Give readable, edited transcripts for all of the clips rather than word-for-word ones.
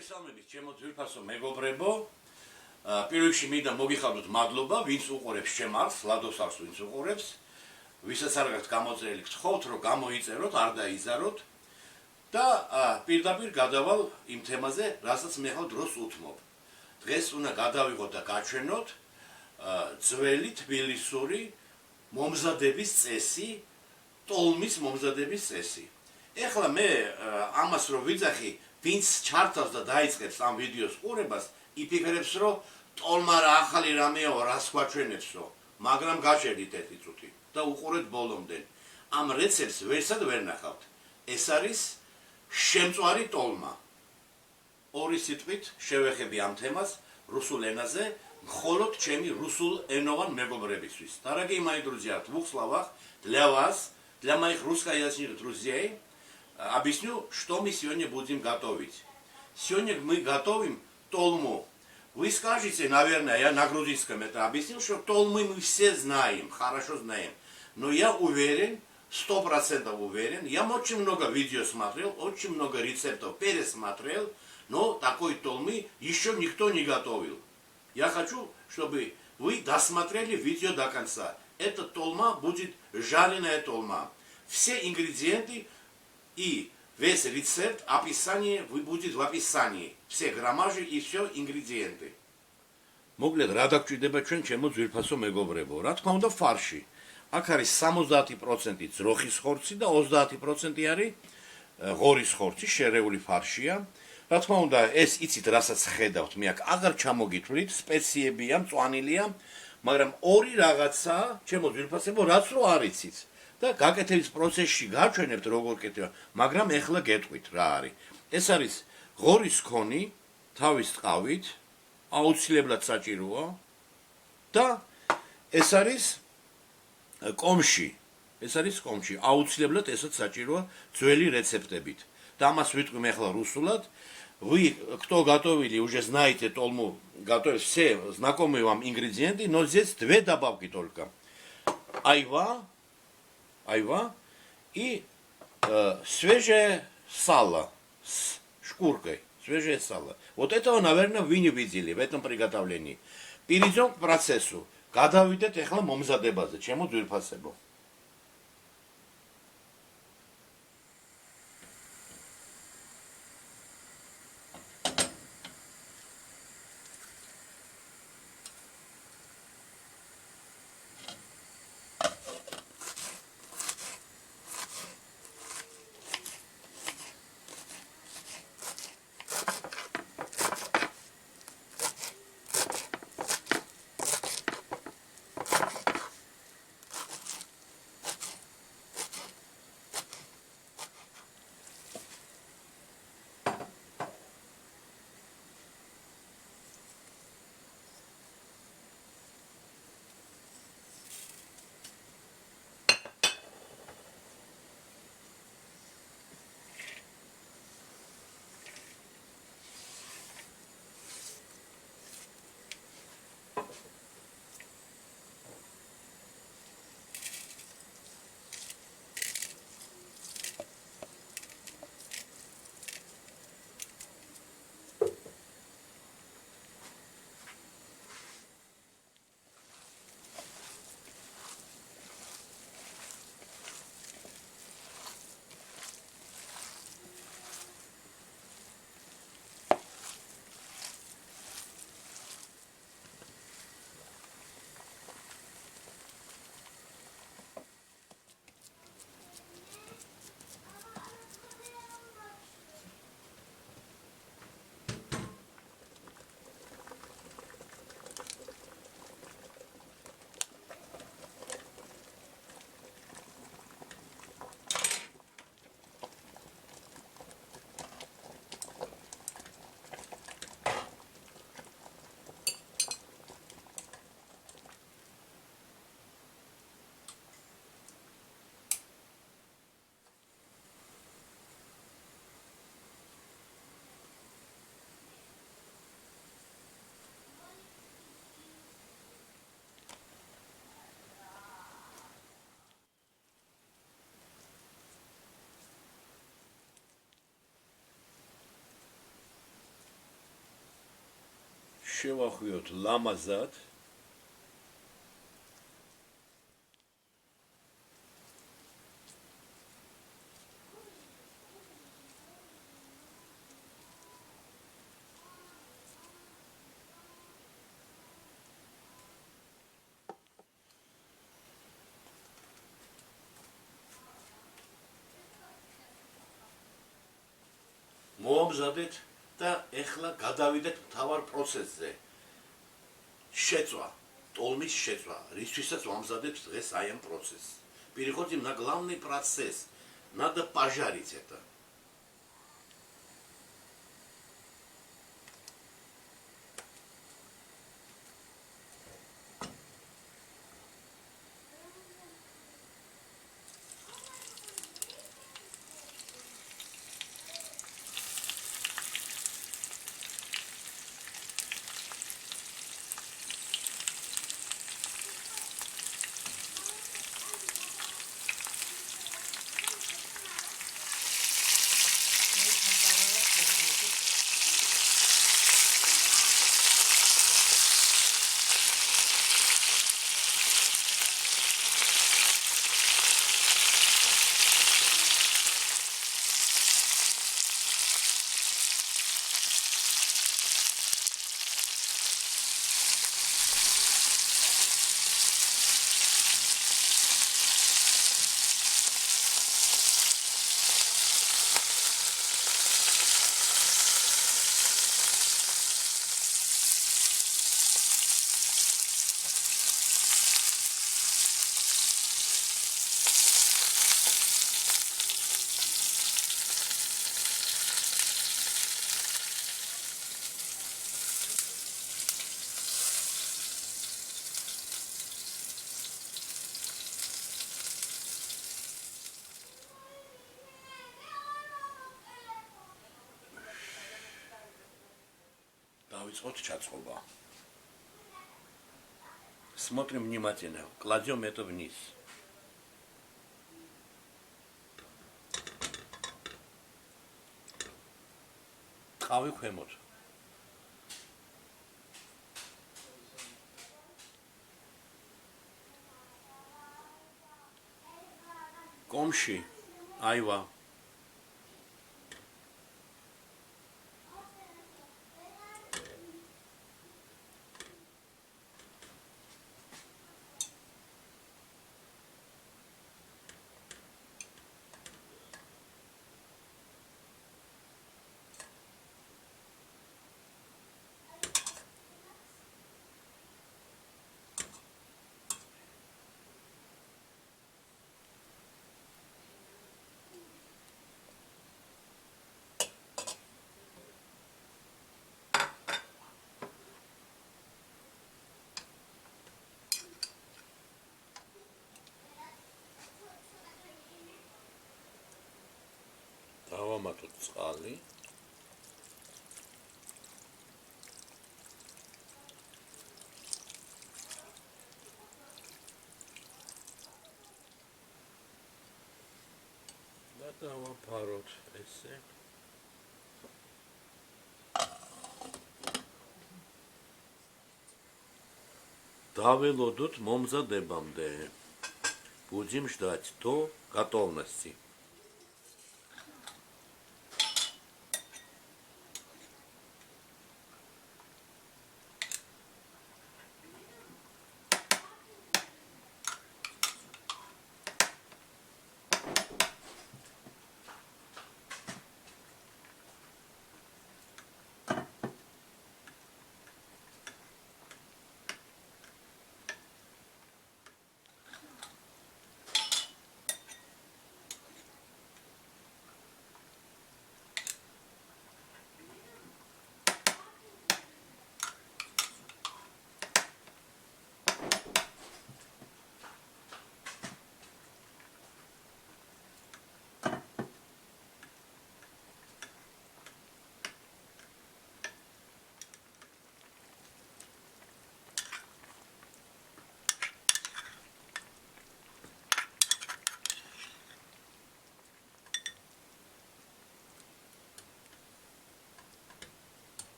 მოგესალმებით, ჩემო ძვირფასო მეგობრებო. პირველ რიგში მინდა მოგიხადოთ მადლობა, ვინც უყურებს ჩემს ლადოსარს, ვინც უყურებს. ვისაც არ გაქვთ გამოწერილი, გთხოვთ, რომ გამოიწეროთ, არ დაიზაროთ და პირდაპირ გადავალ იმ თემაზე, რასაც მე ხალ დროს უთმობ. დღეს უნდა გადავიღოთ და გაჩვენოთ ძველი თბილისური მომზადების წესი, ტოლმის მომზადების წესი. ეხლა მე ამას რომ ვიძახი, ვინც ჩართავს და დაიწყებს ამ ვიდეოს ყურებას, იფიქრებს, რომ ტოლმა რა ახალი რამეო, რას გვაჩვენებსო, მაგრამ გაჩერდით ერთი წუთი და უყურეთ ბოლომდე. ამ რეცეპტს ვერსად ვერ ნახავთ. ეს არის შემწვარი ტოლმა. ორი სიტყვით შევეხები ამ თემას რუსულ ენაზე, მხოლოდ ჩემი რუსულ ენოვან мегобребისთვის. Дорогие мои друзья, в двух словах для вас, для моих русскоязычных друзей, объясню, что мы сегодня будем готовить. Сегодня мы готовим толму. Вы скажете, наверное, я на грузинском это объяснил, что толмы мы все знаем, хорошо знаем. Но я уверен, 100% уверен, я очень много видео смотрел, очень много рецептов пересмотрел, но такой толмы еще никто не готовил. Я хочу, чтобы вы досмотрели видео до конца. Эта толма будет жареная толма. Все ингредиенты и весь рецепт, описание будет в описании. Все граммажи и все ингредиенты. Მოკლედ რა დაგჭირდება ჩვენ ჩემო ძვირფასო მეგობრებო? რა თქმა უნდა ფარში. აქ არის 70% ძროხის ხორცი და 30% არის ღორის ხორცი, შერეული ფარშია. რა თქმა უნდა ეს იცით რასაც ხედავთ, მე აქ აღარ ჩამოგითვლით, სპეციებია, მწვანილია, მაგრამ ორი რაღაცა ჩემო ძვირფასებო რაც რო არ იცით. და გაკეთების პროცესში გაჩვენებთ როგორ კეთება, მაგრამ ეხლა გეტყვით რა არის. ეს არის ღორის ქონი, თავის ტყავით, აუცილებლად საჭიროა და ეს არის კომში. ეს არის კომში, აუცილებლად ესაც საჭიროა ძველი რეცეპტებით. და ამას ვიტყვი მე ახლა русულად. Вы, кто готовили, уже знаете толму, готовят все знакомые вам ингредиенты, но здесь две добавки только. Айва и свежее сало с шкуркой, свежее сало. Вот этого, наверное, вы не видели в этом приготовлении. Перейдем к процессу. Გადავიდეთ ახლა მომზადებაზე, ჩემო ძვირფასებო. შევახვიოთ ლამაზად. მოამზადეთ და ეხლა გადავიდეთ მთავარ პროცესზე. შეწვა, ტოლმის შეწვა, რისთვისაც ვამზადებთ დღეს აი ამ პროცესს. Переходим на главный процесс. Надо пожарить это. Давицот чацоба. Смотрим внимательно. Кладем это вниз. Травы ქვემოთ. Комში, აივა. დავამატოთ წყალი. და დავაფაროთ ესე. Давелодот момзаდებამდე. Будем ждать до готовности.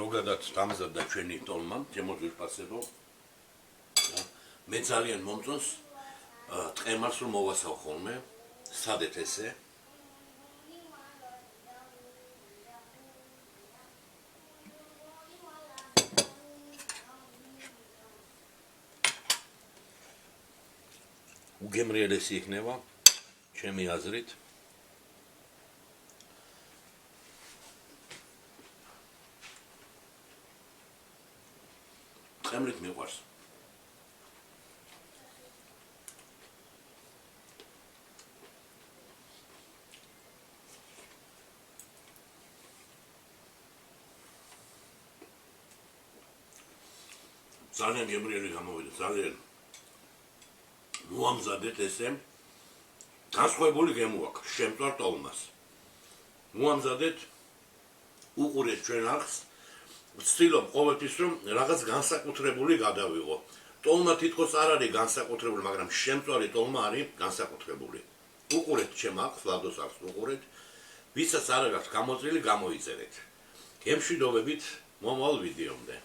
ზოგადად დამზადდა ჩვენი ტოლმა, ჩემო ძვირფასებო. მე ძალიან მომწონს ტყემარს რომ მოვასავ ხოლმე, სადეთ ესე. უგემრიელესი იქნება ჩემი აზრით. ტყემრით მიყვარს. ძალიან გემრიელი გამოვიდა, ძალიან მოამზადეთ ესე. განსხვავებული გემო აქვს შემწვარ ტოლმას. მოამზადეთ, უყურეთ ჩვენ არხს. ვცდილობ ყოველთვის რომ რაღაც განსაკუთრებული გადავიღო. ტოლმა თითქოს არ არის განსაკუთრებული, მაგრამ შემწვარი ტოლმა არის განსაკუთრებული. უყურეთ ჩემ არხს, ლადოს არხს უყურეთ. ვისაც არ აქვს გამოწვილი, გამოიწერეთ. გემშვიდობებით მომავალ ვიდეომდე.